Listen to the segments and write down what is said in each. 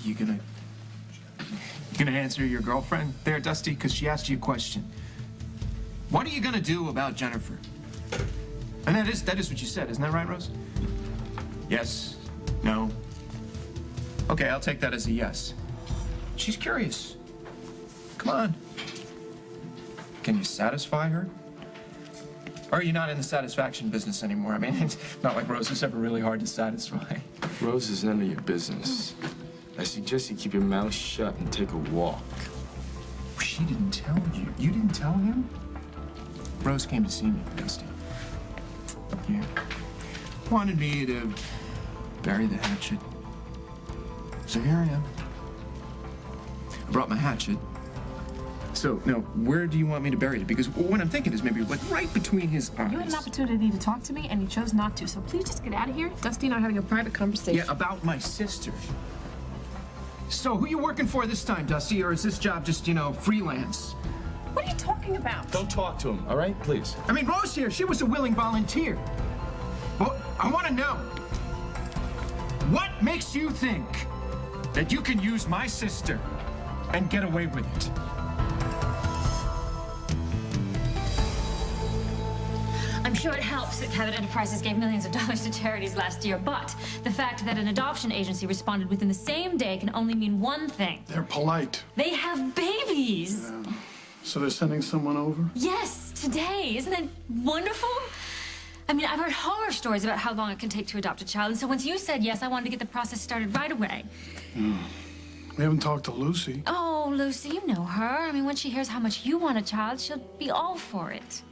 You gonna answer your girlfriend there, Dusty? Because she asked you a question. What are you gonna do about Jennifer? And that is what you said, isn't that right, Rose? Yes? No? Okay, I'll take that as a yes. She's curious. Come on. Can you satisfy her? Or are you not in the satisfaction business anymore? I mean, it's not like Rose is ever really hard to satisfy. Rose is none of your business. I suggest you keep your mouth shut and take a walk. She didn't tell you. You didn't tell him? Rose came to see me, Dusty. Yeah. Wanted me to bury the hatchet. So here I am. I brought my hatchet. So, now, where do you want me to bury it? Because what I'm thinking is maybe, like, right between his eyes. You had an opportunity to talk to me, and you chose not to, so please just get out of here. Dusty and I are having a private conversation. Yeah, about my sister. So, who you working for this time, Dusty? Or is this job just, you know, freelance? What are you talking about? Don't talk to him, all right? Please. I mean, Rose here, she was a willing volunteer. Well, I want to know, what makes you think that you can use my sister and get away with it? I'm sure it helps that Cabot Enterprises gave millions of dollars to charities last year, but the fact that an adoption agency responded within the same day can only mean one thing. They're polite. They have babies. Yeah. So they're sending someone over? Yes, today. Isn't that wonderful? I mean, I've heard horror stories about how long it can take to adopt a child, and so once you said yes, I wanted to get the process started right away. We haven't talked to Lucy. Oh, Lucy, you know her. I mean, when she hears how much you want a child, she'll be all for it.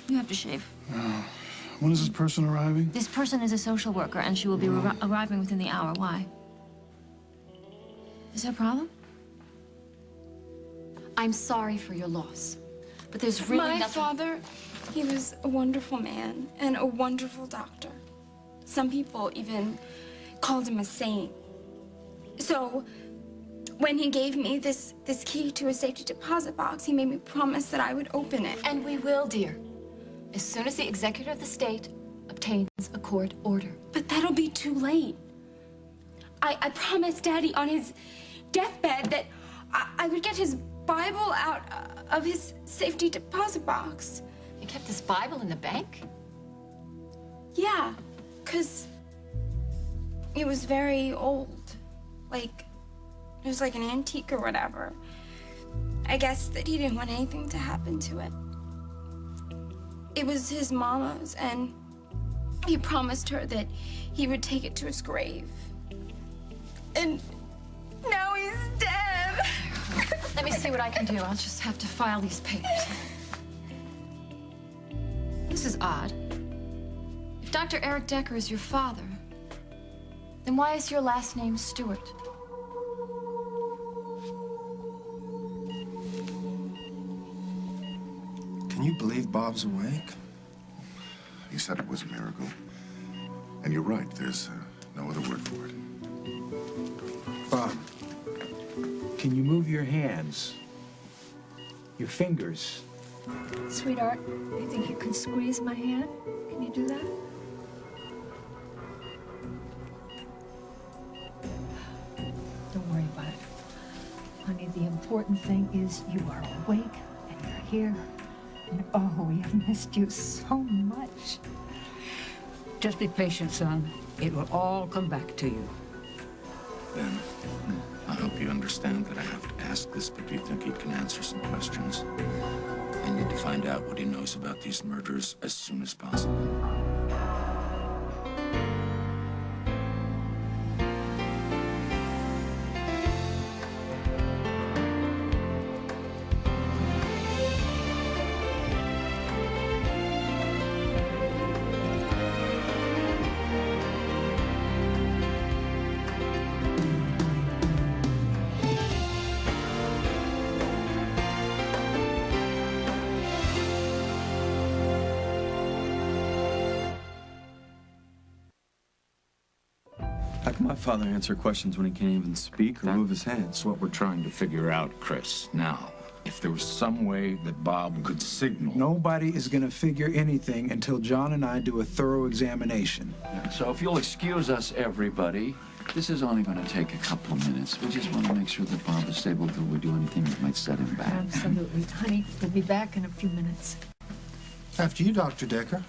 You have to shave. When is this person arriving? This person is a social worker, and she will be arriving within the hour. Why? Is there a problem? I'm sorry for your loss, but there's really My nothing... father, he was a wonderful man and a wonderful doctor. Some people even called him a saint. So, when he gave me this key to a safety deposit box, he made me promise that I would open it. And we will, dear, as soon as the executor of the state obtains a court order. But that'll be too late. I promised Daddy on his deathbed that I would get his Bible out of his safety deposit box. You kept this Bible in the bank? Yeah, 'cause it was very old. Like, it was like an antique or whatever. I guess that he didn't want anything to happen to it. It was his mama's, and he promised her that he would take it to his grave. And now he's dead. Let me see what I can do. I'll just have to file these papers. This is odd. If Dr. Eric Decker is your father, then why is your last name Stewart? Can you believe Bob's awake? He said it was a miracle. And you're right, there's no other word for it. Bob, can you move your hands? Your fingers? Sweetheart, you think you can squeeze my hand? Can you do that? Don't worry about it. Honey, the important thing is you are awake and you're here. And oh, we have missed you so much. Just be patient, son. It will all come back to you. Ben, I hope you understand that I have to ask this, but do you think he can answer some questions? I need to find out what he knows about these murders as soon as possible. How can my father answer questions when he can't even speak or move his hands? That's what we're trying to figure out, Chris. Now, if there was some way that Bob could signal. Nobody is going to figure anything until John and I do a thorough examination. So if you'll excuse us, everybody, this is only going to take a couple of minutes. We just want to make sure that Bob is stable before we do anything that might set him back. Absolutely. Honey, we'll be back in a few minutes. After you, Dr. Decker.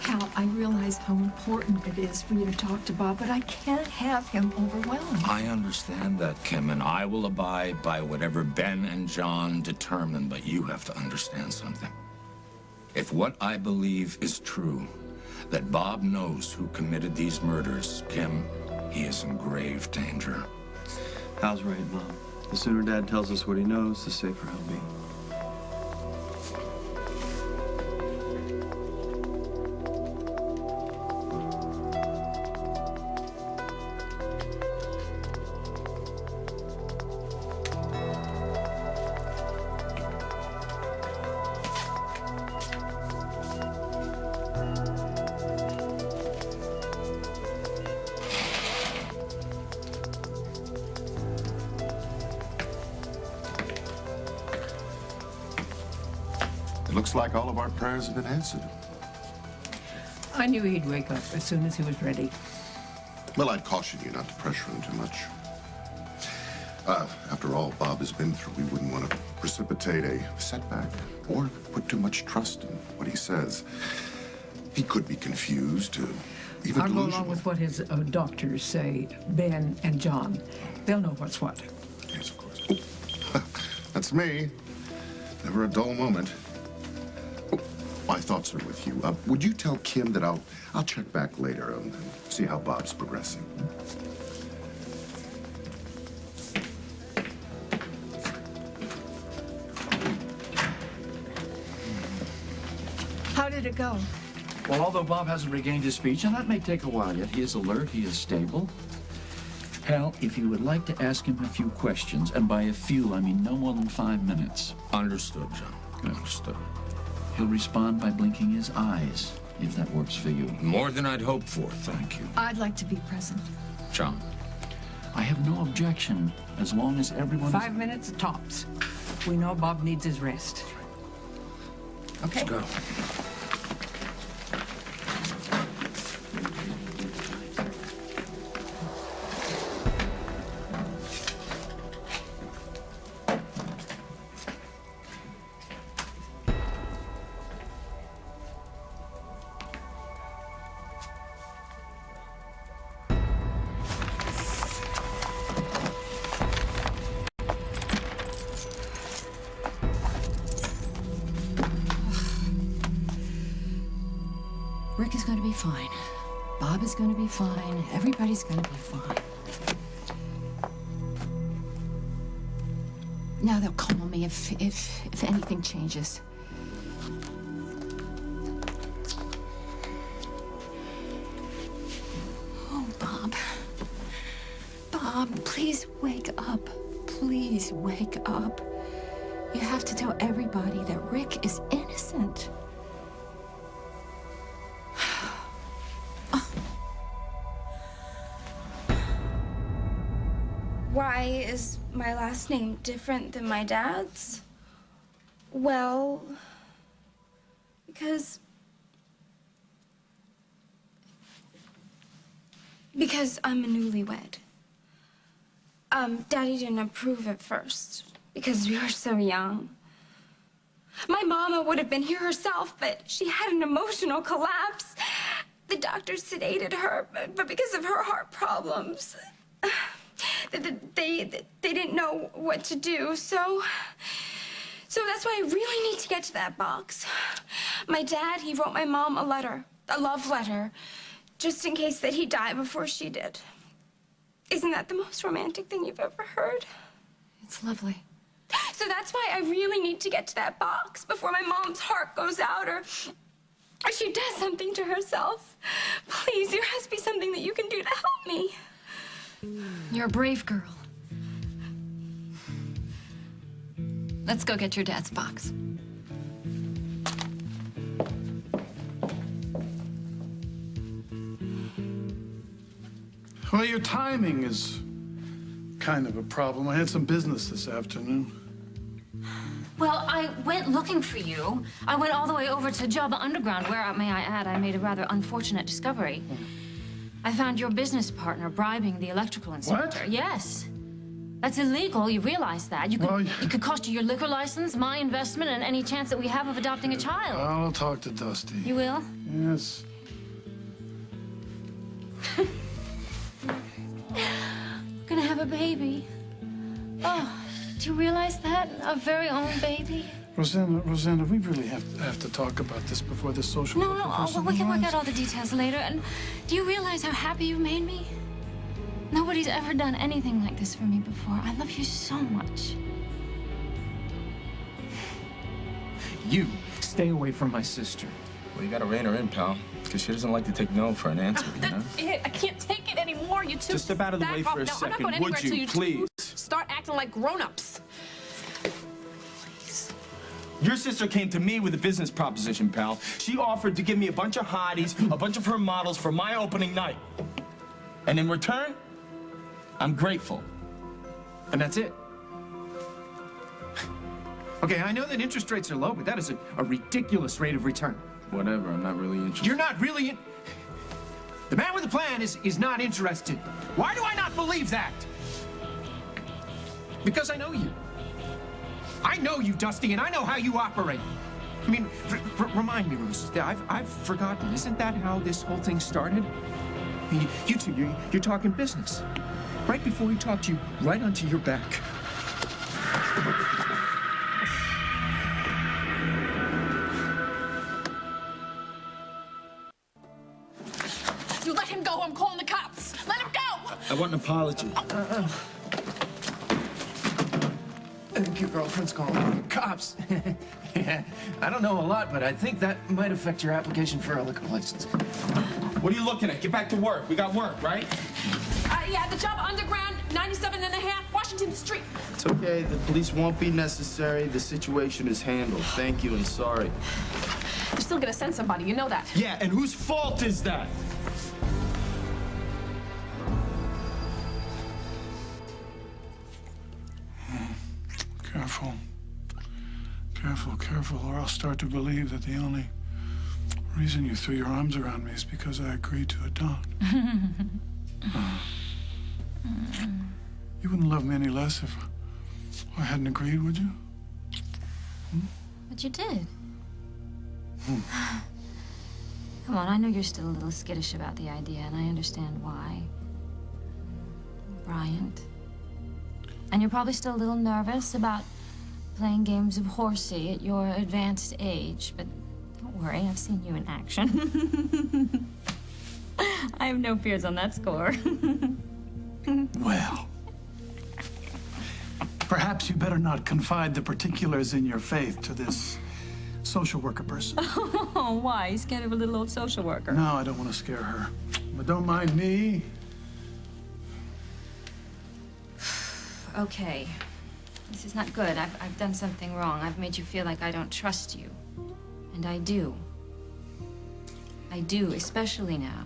Hal, I realize how important it is for you to talk to Bob, but I can't have him overwhelmed. I understand that, Kim, and I will abide by whatever Ben and John determine, but you have to understand something. If what I believe is true, that Bob knows who committed these murders, Kim, he is in grave danger. Hal's right, Mom. The sooner Dad tells us what he knows, the safer he'll be. It looks like all of our prayers have been answered. I knew he'd wake up as soon as he was ready. Well, I'd caution you not to pressure him too much. After all Bob has been through, we wouldn't want to precipitate a setback or put too much trust in what he says. He could be confused, even I'll go delusional. along with what his doctors say, Ben and John. They'll know what's what. Yes, of course. That's me. Never a dull moment. Oh, my thoughts are with you. Would you tell Kim that I'll check back later and see how Bob's progressing? How did it go? Well, although Bob hasn't regained his speech, and that may take a while yet, he is alert, he is stable. Hal, if you would like to ask him a few questions, and by a few, I mean no more than 5 minutes. Understood, John. Understood. He'll respond by blinking his eyes, if that works for you. More than I'd hoped for, thank you. I'd like to be present. John. I have no objection, as long as everyone 5 minutes tops. We know Bob needs his rest. Okay. Let's go. Rick is going to be fine. Bob is going to be fine. Everybody's going to be fine. Now they'll call me if anything changes. Oh, Bob. Bob, please wake up. Please wake up. You have to tell everybody that Rick is innocent. Why is my last name different than my dad's? Well, because I'm a newlywed. Daddy didn't approve at first because we were so young. My mama would have been here herself, but she had an emotional collapse. The doctor sedated her, but because of her heart problems, they didn't know what to do, so that's why I really need to get to that box. My dad, he wrote my mom a letter, a love letter, just in case that he'd die before she did. Isn't that the most romantic thing you've ever heard? It's lovely. So that's why I really need to get to that box before my mom's heart goes out or she does something to herself. Please, there has to be something that you can do to help me. You're a brave girl. Let's go get your dad's box. Well, your timing is kind of a problem. I had some business this afternoon. Well, I went looking for you. I went all the way over to Java Underground, where, may I add, I made a rather unfortunate discovery. I found your business partner bribing the electrical inspector. What? Yes. That's illegal. You realize that. It could cost you your liquor license, my investment, and any chance that we have of adopting a child. I'll talk to Dusty. You will? Yes. We're gonna have a baby. Oh, do you realize that? Our very own baby. Rosanna, we really have to talk about this before the social No, worker no, person we can work arrives. out all the details later. And do you realize how happy you made me? Nobody's ever done anything like this for me before. I love you so much. You stay away from my sister. Well, you gotta rein her in, pal, because she doesn't like to take no for an answer, you know? That's it. I can't take it anymore. You two. Just step out of the back way off. for a No, I'm not second, going anywhere would till you, two please? start acting like grown-ups. Your sister came to me with a business proposition, pal. She offered to give me a bunch of hotties, a bunch of her models for my opening night. And in return, I'm grateful. And that's it. Okay, I know that interest rates are low, but that is a ridiculous rate of return. Whatever, I'm not really interested. You're not really in... The man with the plan is not interested. Why do I not believe that? Because I know you. I know you, Dusty, and I know how you operate. I mean, remind me, Rose. I've forgotten. Isn't that how this whole thing started? You two, you're talking business. Right before he talked you right onto your back. You let him go. I'm calling the cops. Let him go. I want an apology. Your girlfriend's calling cops. Yeah, I don't know a lot, but I think that might affect your application for a liquor license. What are you looking at? Get back to work. We got work, right? Yeah, the Java Underground, 97 and a half, Washington Street. It's okay. The police won't be necessary. The situation is handled. Thank you and sorry. You're still gonna send somebody, you know that. Yeah, and whose fault is that? Careful. Careful, or I'll start to believe that the only reason you threw your arms around me is because I agreed to adopt. You wouldn't love me any less if I hadn't agreed, would you? But you did. Come on, I know you're still a little skittish about the idea, and I understand why. Bryant. And you're probably still a little nervous about playing games of horsey at your advanced age, but don't worry, I've seen you in action. I have no fears on that score. Well, perhaps you better not confide the particulars in your faith to this social worker person. Oh, why? You scared of a little old social worker? No, I don't want to scare her. But don't mind me. Okay. This is not good. I've done something wrong. I've made you feel like I don't trust you. And I do. I do, especially now.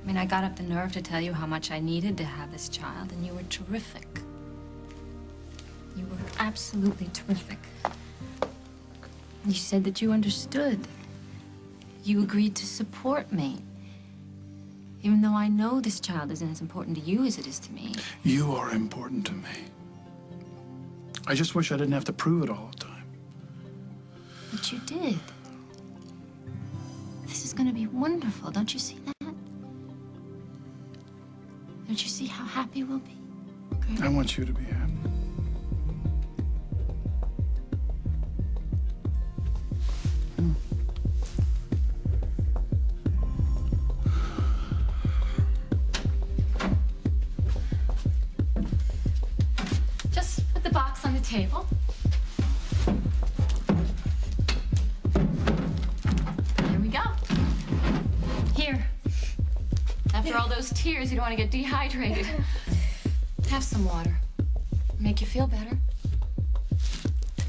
I mean, I got up the nerve to tell you how much I needed to have this child, and you were terrific. You were absolutely terrific. You said that you understood. You agreed to support me. Even though I know this child isn't as important to you as it is to me. You are important to me. I just wish I didn't have to prove it all the time. But you did. This is going to be wonderful. Don't you see that? Don't you see how happy we'll be? Good. I want you to be happy. Just put the box on the table. Here we go. Here. After all those tears, you don't want to get dehydrated. Have some water. Make you feel better.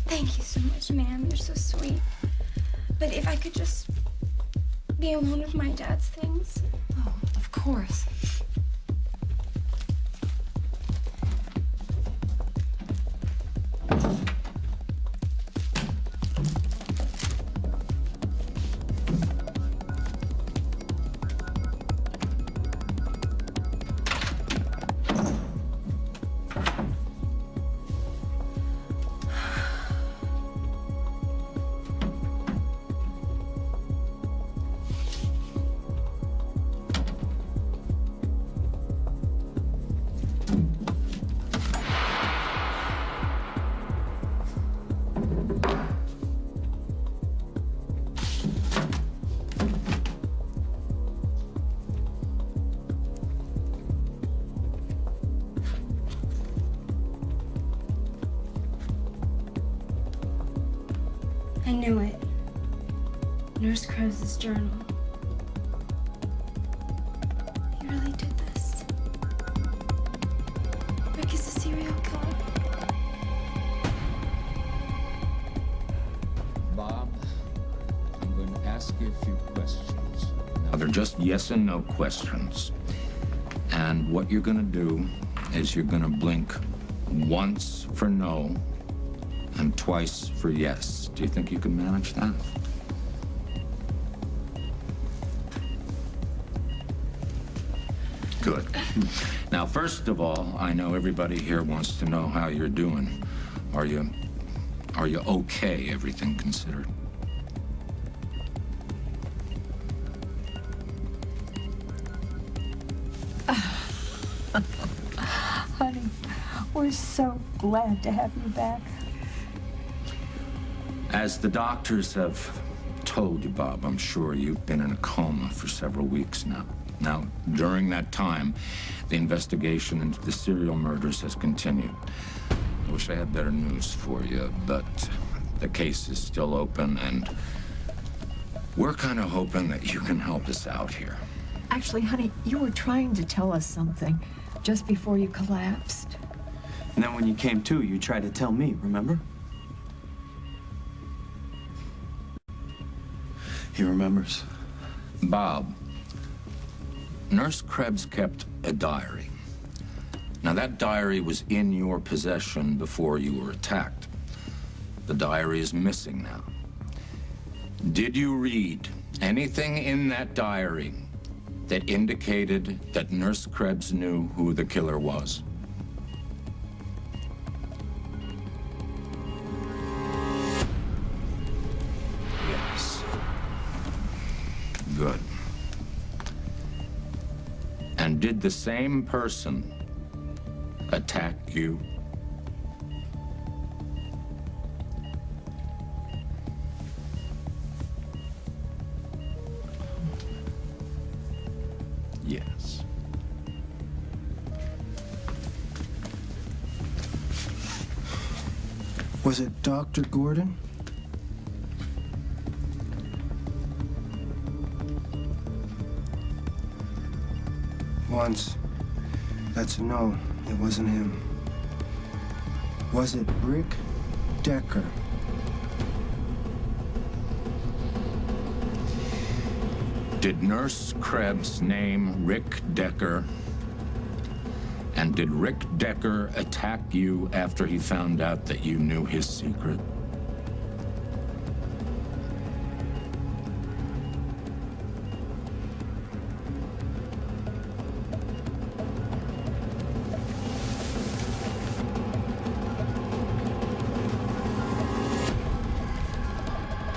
Thank you so much, ma'am. You're so sweet. But if I could just be alone with my dad's things. Oh, of course. I knew it. Nurse Krebs' journal. He really did this. Rick is a serial killer. Bob, I'm going to ask you a few questions. Now, they're just yes and no questions. And what you're going to do is you're going to blink once for no and twice for yes. Do you think you can manage that? Good. Now, first of all, I know everybody here wants to know how you're doing. Are you okay, everything considered? Honey, we're so glad to have you back. As the doctors have told you, Bob, I'm sure you've been in a coma for several weeks now. Now, during that time, the investigation into the serial murders has continued. I wish I had better news for you, but the case is still open, and we're kind of hoping that you can help us out here. Actually, honey, you were trying to tell us something just before you collapsed. And then when you came to, you tried to tell me, remember? He remembers. Bob, Nurse Krebs kept a diary. Now, that diary was in your possession before you were attacked. The diary is missing now. Did you read anything in that diary that indicated that Nurse Krebs knew who the killer was? Yes. Good. And did the same person attack you? Yes. Was it Dr. Gordon? Once. That's a no. It wasn't him. Was it Rick Decker? Did Nurse Krebs name Rick Decker? And did Rick Decker attack you after he found out that you knew his secret?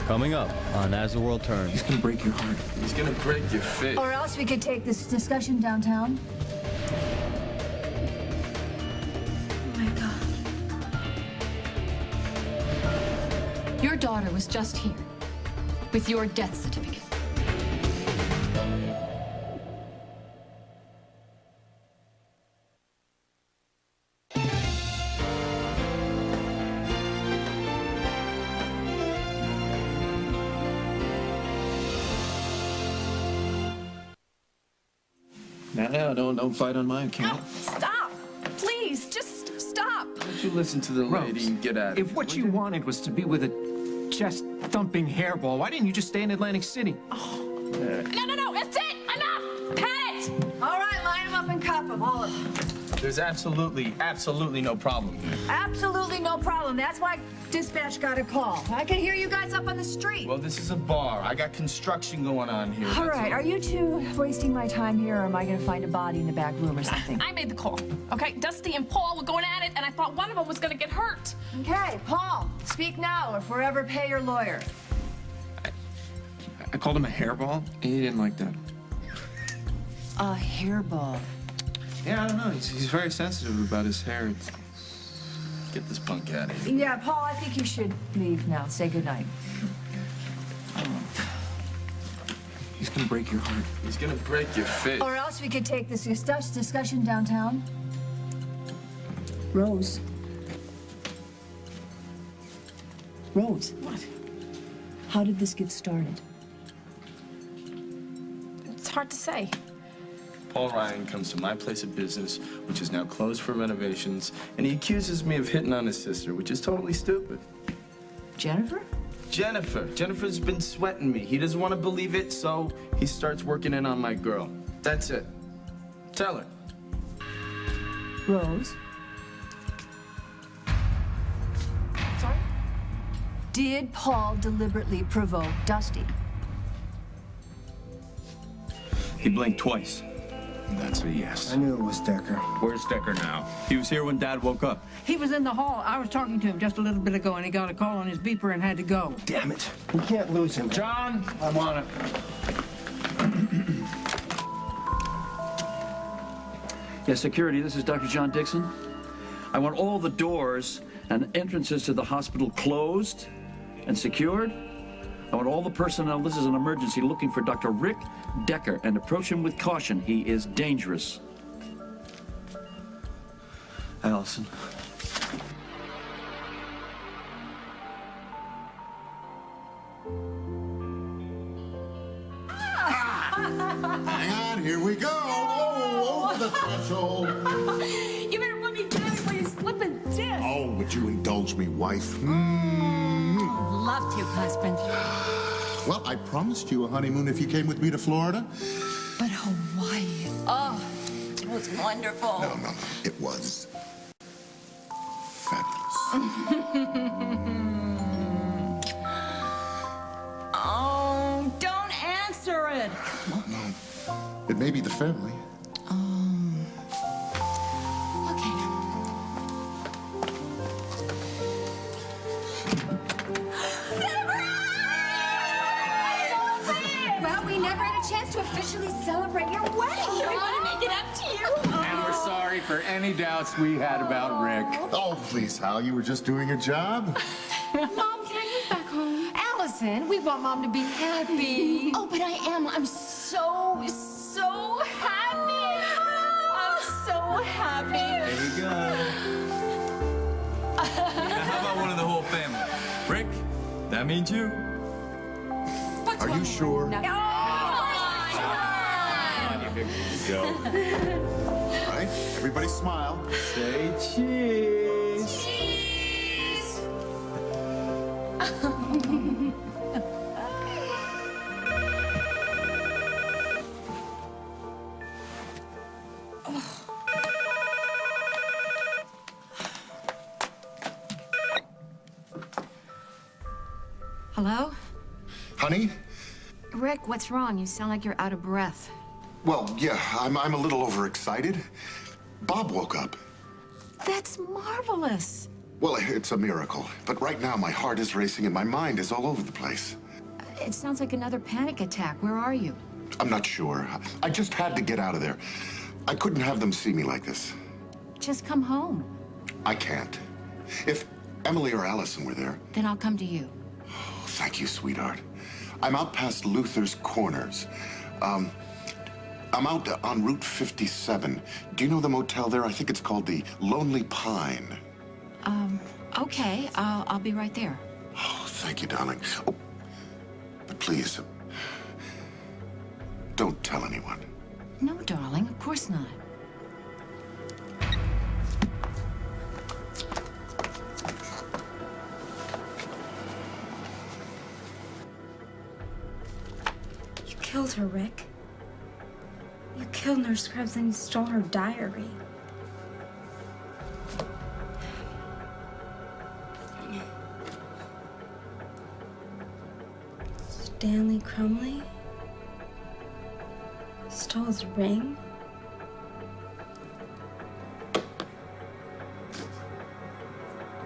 Coming up on As the World Turns. He's gonna break your heart. He's gonna break your face. Or else we could take this discussion downtown. Oh my God. Your daughter was just here with your death certificate. No, don't fight on my account. Stop! Please, just stop! Don't you listen to the lady and get at it. If what you wanted was to be with a chest-thumping hairball, why didn't you just stay in Atlantic City? No, that's it! Enough! Pet! All right, line them up and cuff them, all of them. There's absolutely no problem. Absolutely no problem. That's why dispatch got a call. I could hear you guys up on the street. Well, this is a bar. I got construction going on here. All right, are you two wasting my time here, or am I going to find a body in the back room or something? I made the call, okay? Dusty and Paul were going at it, and I thought one of them was gonna get hurt. Okay, Paul, speak now or forever pay your lawyer. I called him a hairball, and he didn't like that. A hairball. Yeah, I don't know. He's very sensitive about his hair. Get this punk out of here. Yeah, Paul, I think you should leave now. Say goodnight. He's gonna break your heart. He's gonna break your face. Or else we could take this discussion downtown. Rose. Rose. What? How did this get started? It's hard to say. Paul Ryan comes to my place of business, which is now closed for renovations, and he accuses me of hitting on his sister, which is totally stupid. Jennifer? Jennifer's been sweating me. He doesn't want to believe it, so he starts working in on my girl. That's it. Tell her. Rose? Sorry? Did Paul deliberately provoke Dusty? He blinked twice. That's a yes. I knew it was Decker. Where's Decker now? He was here when Dad woke up. He was in the hall. I was talking to him just a little bit ago, and he got a call on his beeper and had to go. Damn it. We can't lose him. John, I'm on it. Yes, security, this is Dr. John Dixon. I want all the doors and entrances to the hospital closed and secured. I want all the personnel, this is an emergency, looking for Dr. Rick Decker, and approach him with caution. He is dangerous. Allison. Hang on, here we go. Oh, over the threshold. You better let me down before you slip and dip. Oh, would you indulge me, wife? Love to, husband. Well, I promised you a honeymoon if you came with me to Florida. But Hawaii, oh, it was wonderful. No. It was fabulous. Oh, don't answer it. No. It may be the family. Well, we never had a chance to officially celebrate your wedding. I want to make it up to you. And we're sorry for any doubts we had about Rick. Oh, please, Hal, you were just doing your job. Mom, can I move back home? Allison, we want Mom to be happy. Oh, but I am. I'm so happy. I'm so happy. There you go. Now, how about one of the whole family? Rick, that means you. Are you sure? Come on, you big go. All right, everybody smile. Say cheese. Cheese. Hello? Honey? Rick, what's wrong? You sound like you're out of breath. Well, yeah, I'm a little overexcited. Bob woke up. That's marvelous. Well, it's a miracle. But right now, my heart is racing and my mind is all over the place. It sounds like another panic attack. Where are you? I'm not sure. I just had to get out of there. I couldn't have them see me like this. Just come home. I can't. If Emily or Allison were there. Then I'll come to you. Oh, thank you, sweetheart. I'm out past Luther's Corners. I'm out on Route 57. Do you know the motel there? I think it's called the Lonely Pine. Okay. I'll be right there. Oh, thank you, darling. Oh, but please, don't tell anyone. No, darling. Of course not. killed her, Rick. You killed Nurse Krebs and you stole her diary. Stanley Crumley stole his ring.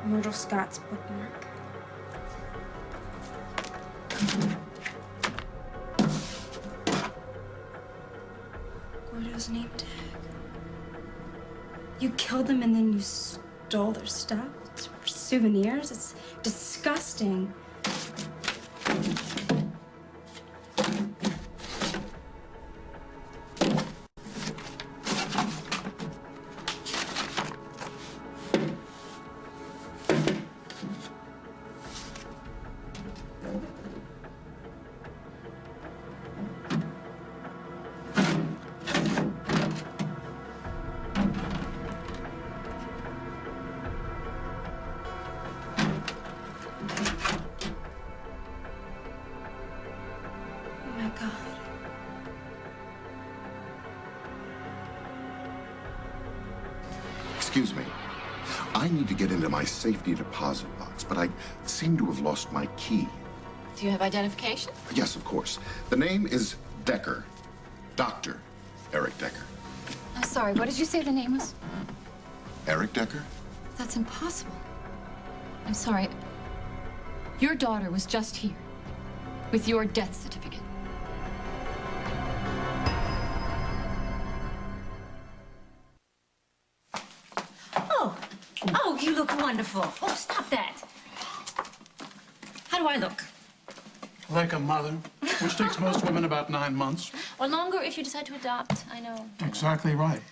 Myrtle Scott's bookmark. Gordo's name tag. You killed them and then you stole their stuff. It's for souvenirs. It's disgusting. Excuse me. I need to get into my safety deposit box, but I seem to have lost my key. Do you have identification? Yes, of course. The name is Decker. Dr. Eric Decker. I'm sorry, what did you say the name was? Eric Decker? That's impossible. I'm sorry. Your daughter was just here with your death certificate. Oh, you look wonderful. Oh, stop that. How do I look? Like a mother, which takes most women about 9 months. Or longer if you decide to adopt, I know. Exactly right.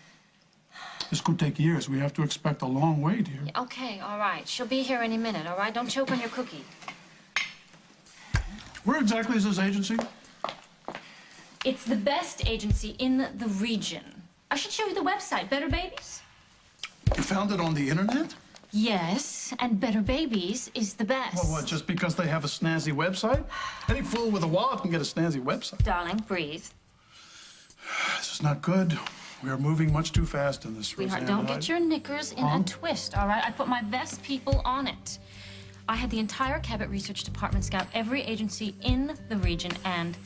This could take years. We have to expect a long wait here. Okay, all right. She'll be here any minute, all right? Don't choke on your cookie. Where exactly is this agency? It's the best agency in the region. I should show you the website, Better Babies. You found it on the internet? Yes, and Better Babies is the best. Well, what, just because they have a snazzy website? Any fool with a wallet can get a snazzy website. Darling, breathe. This is not good. We are moving much too fast in this, Sweetheart, Roseanne. don't get your knickers in a twist, all right? I put my best people on it. I had the entire Cabot Research Department scout every agency in the region, and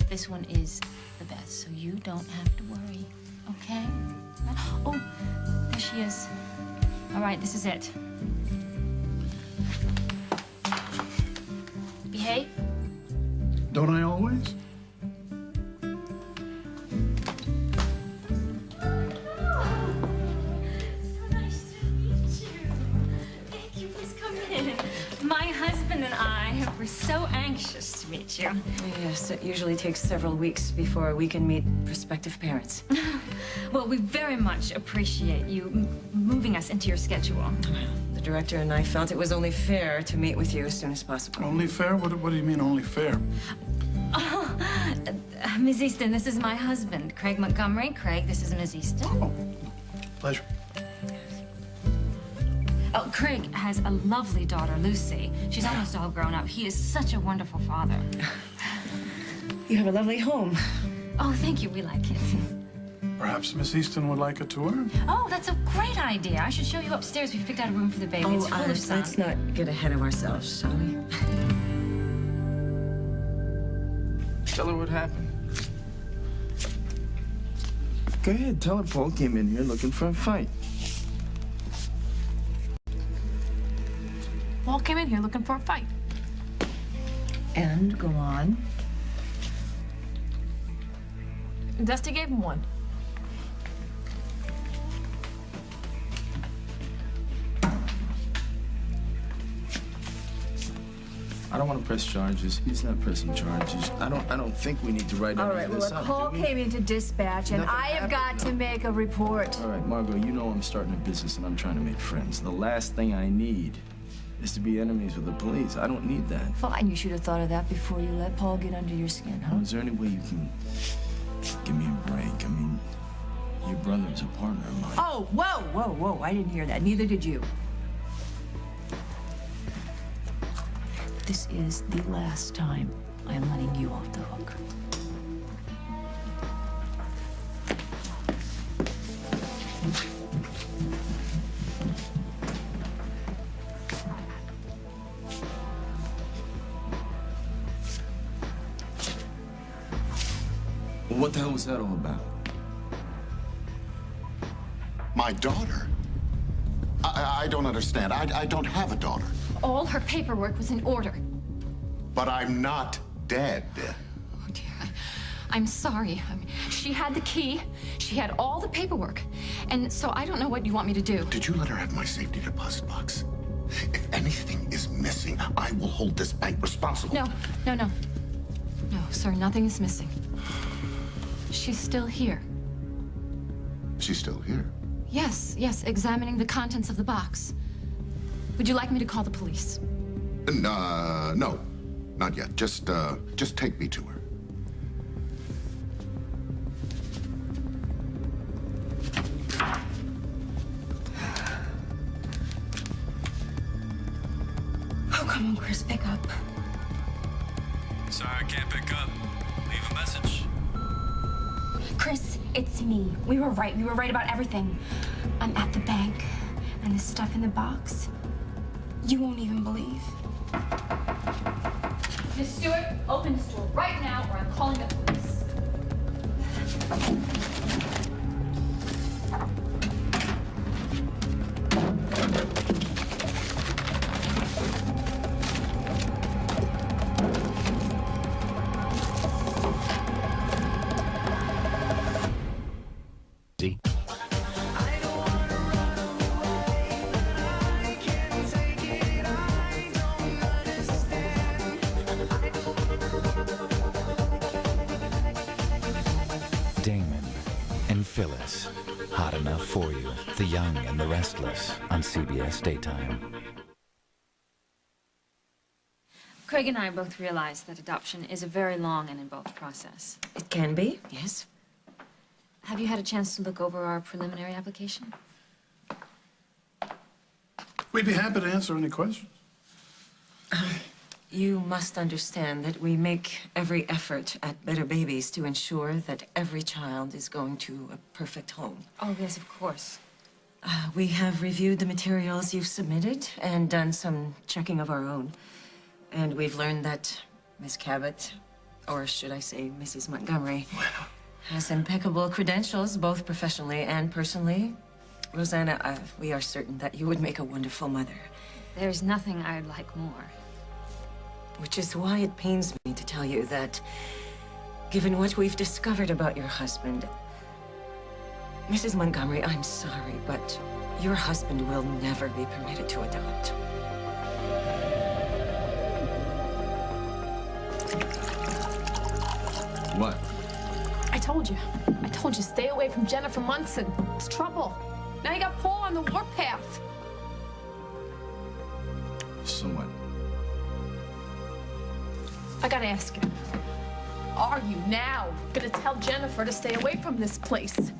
this one is the best, so you don't have to worry, okay? Oh, there she is. All right, this is it. Behave. Don't I always? My husband and I were so anxious to meet you. Yes, it usually takes several weeks before we can meet prospective parents. Well, we very much appreciate you moving us into your schedule. The director and I felt it was only fair to meet with you as soon as possible. Only fair? What do you mean only fair? Oh, Ms. Easton, this is my husband, Craig Montgomery. Craig, this is Ms. Easton. Oh, pleasure. Oh, Craig has a lovely daughter, Lucy. She's almost all grown up. He is such a wonderful father. You have a lovely home. Oh, thank you. We like it. Perhaps Miss Easton would like a tour? Oh, that's a great idea. I should show you upstairs. We've picked out a room for the baby. It's full of sun. Let's not get ahead of ourselves, shall we? Tell her what happened. Go ahead, tell her Paul came in here looking for a fight. Paul came in here looking for a fight. And go on. Dusty gave him one. I don't want to press charges. He's not pressing charges. I don't think we need to write All any right, of well, this a up, call do we? came into dispatch, and Nothing I have got happened, to make a report. All right, Margot, you know I'm starting a business and I'm trying to make friends. The last thing I need is to be enemies with the police. I don't need that. Fine, you should have thought of that before you let Paul get under your skin, huh? Now, is there any way you can give me a break? I mean, your brother is a partner of mine. Oh, whoa. I didn't hear that. Neither did you. This is the last time I am letting you off the hook. Well, what the hell was that all about? My daughter? I don't understand. I don't have a daughter. All her paperwork was in order. But I'm not dead. Oh, dear. I'm sorry. I mean, she had the key. She had all the paperwork. And so I don't know what you want me to do. Did you let her have my safety deposit box? If anything is missing, I will hold this bank responsible. No, no, no. No, sir, nothing is missing. She's still here. She's still here? Yes, yes, examining the contents of the box. Would you like me to call the police? No, not yet. Just take me to her. Oh, come on, Chris, pick up. Sorry, I can't pick up. Leave a message. Chris, it's me. We were right. We were right about everything. I'm at the bank, and the stuff in the box, you won't even believe. Miss Stewart, open this door right now, or I'm calling the police. Damon and Phyllis, Hot Enough for You, The Young and the Restless on CBS Daytime. Craig and I both realize that adoption is a very long and involved process. It can be, yes. Have you had a chance to look over our preliminary application? We'd be happy to answer any questions. You must understand that we make every effort at Better Babies to ensure that every child is going to a perfect home. Oh, yes, of course. We have reviewed the materials you've submitted and done some checking of our own. And we've learned that Miss Cabot, or should I say Mrs. Montgomery, has impeccable credentials, both professionally and personally. Rosanna, we are certain that you would make a wonderful mother. There's nothing I'd like more. Which is why it pains me to tell you that, given what we've discovered about your husband, Mrs. Montgomery, I'm sorry, but your husband will never be permitted to adopt. What? I told you, stay away from Jennifer Munson. It's trouble. Now you got Paul on the warpath. So what? I gotta ask you, are you now gonna tell Jennifer to stay away from this place?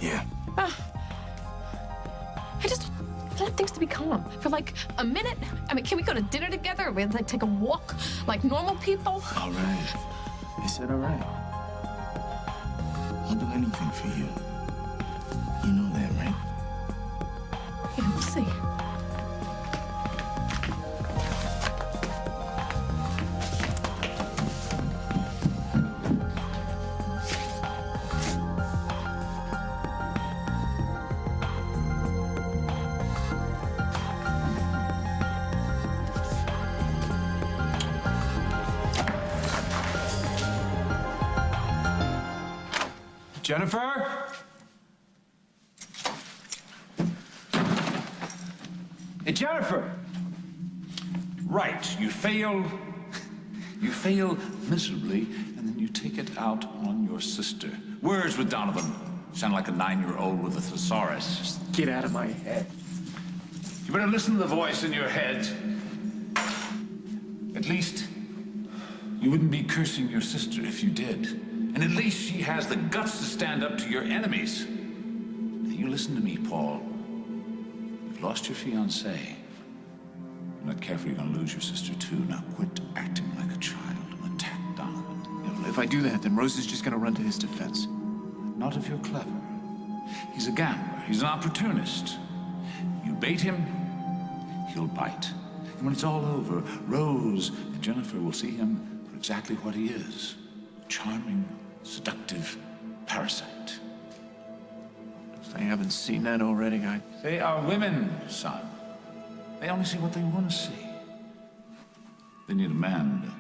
Yeah. I just want things to be calm for like a minute. I mean, can we go to dinner together? Or like take a walk like normal people? All right. I said all right. I'll do anything for you. You know that, right? Yeah, we'll see. Jennifer? Hey, Jennifer! Right, you fail miserably, and then you take it out on your sister. Words with Donovan. Sound like a 9-year-old with a thesaurus. Just get out of my head. You better listen to the voice in your head. At least, you wouldn't be cursing your sister if you did. And at least she has the guts to stand up to your enemies. Now, you listen to me, Paul. You've lost your fiancée. You're not careful, you're gonna lose your sister, too. Now quit acting like a child and attack Donovan. You know, if I do that, then Rose is just gonna run to his defense. Not if you're clever. He's a gambler. He's an opportunist. You bait him, he'll bite. And when it's all over, Rose and Jennifer will see him for exactly what he is. A charming, seductive parasite. They haven't seen that already, guy. They are women, son. They only see what they want to see. They need a man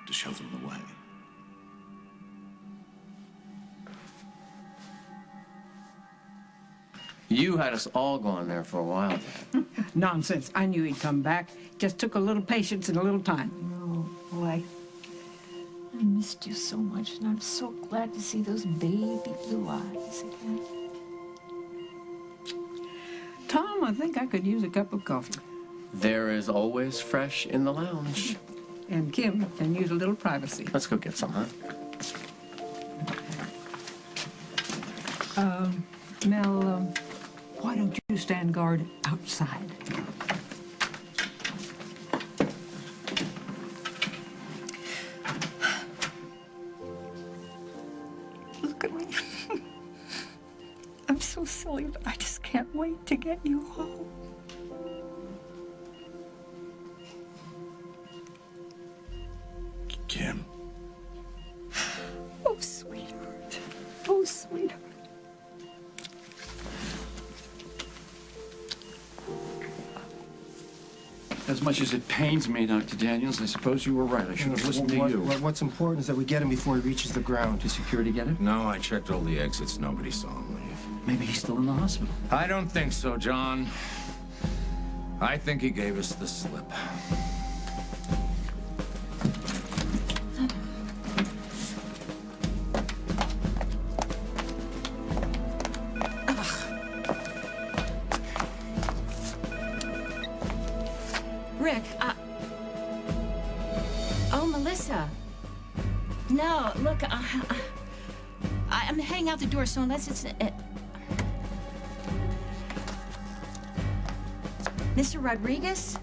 to show them the way. You had us all going there for a while. Nonsense. I knew he'd come back. Just took a little patience and a little time. Oh, boy. I missed you so much, and I'm so glad to see those baby blue eyes again. Tom, I think I could use a cup of coffee. There is always fresh in the lounge. And Kim can use a little privacy. Let's go get some, huh? Mel, why don't you stand guard outside? Look at me. I'm so silly, but I just can't wait to get you home. Kim. Oh, sweetheart. Oh, sweetheart. As much as it pains me, Dr. Daniels, I suppose you were right. I should have listened to you. What's important is that we get him before he reaches the ground. Did security get him? No, I checked all the exits. Nobody saw him leave. Maybe he's still in the hospital. I don't think so, John. I think he gave us the slip. Rick, oh, Melissa. No, look, I'm heading out the door, so unless it's... Mr. Rodriguez?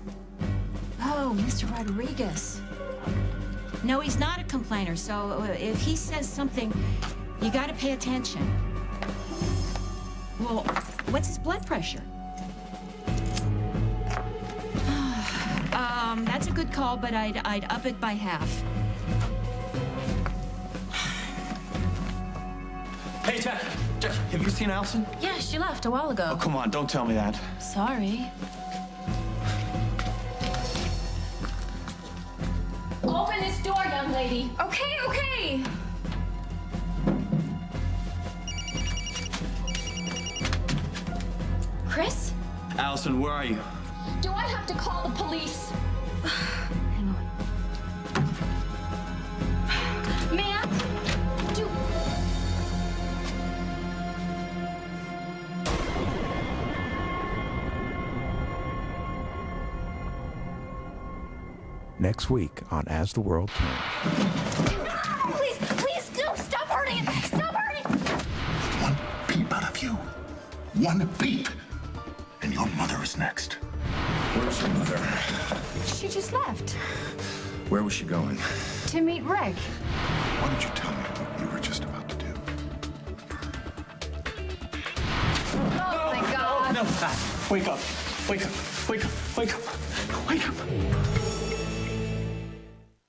Oh, Mr. Rodriguez. No, he's not a complainer, so if he says something, you gotta pay attention. Well, what's his blood pressure? That's a good call, but I'd up it by half. Hey, Jack, have you seen Allison? Yeah, she left a while ago. Oh, come on, don't tell me that. Sorry. Open this door, young lady. Okay, okay. Chris? Allison, where are you? Do I have to call the police? Hang on. Ma'am? Next week on As the World Turns. Please, please, no, stop hurting it. Stop hurting it. One peep out of you. One peep. And your mother is next. Where's your mother? She just left Where was she going? to meet Rick. Why don't you tell me what you were just about to do? Oh, my God. No, wake up. Wake up. Wake up. Wake up. Wake up.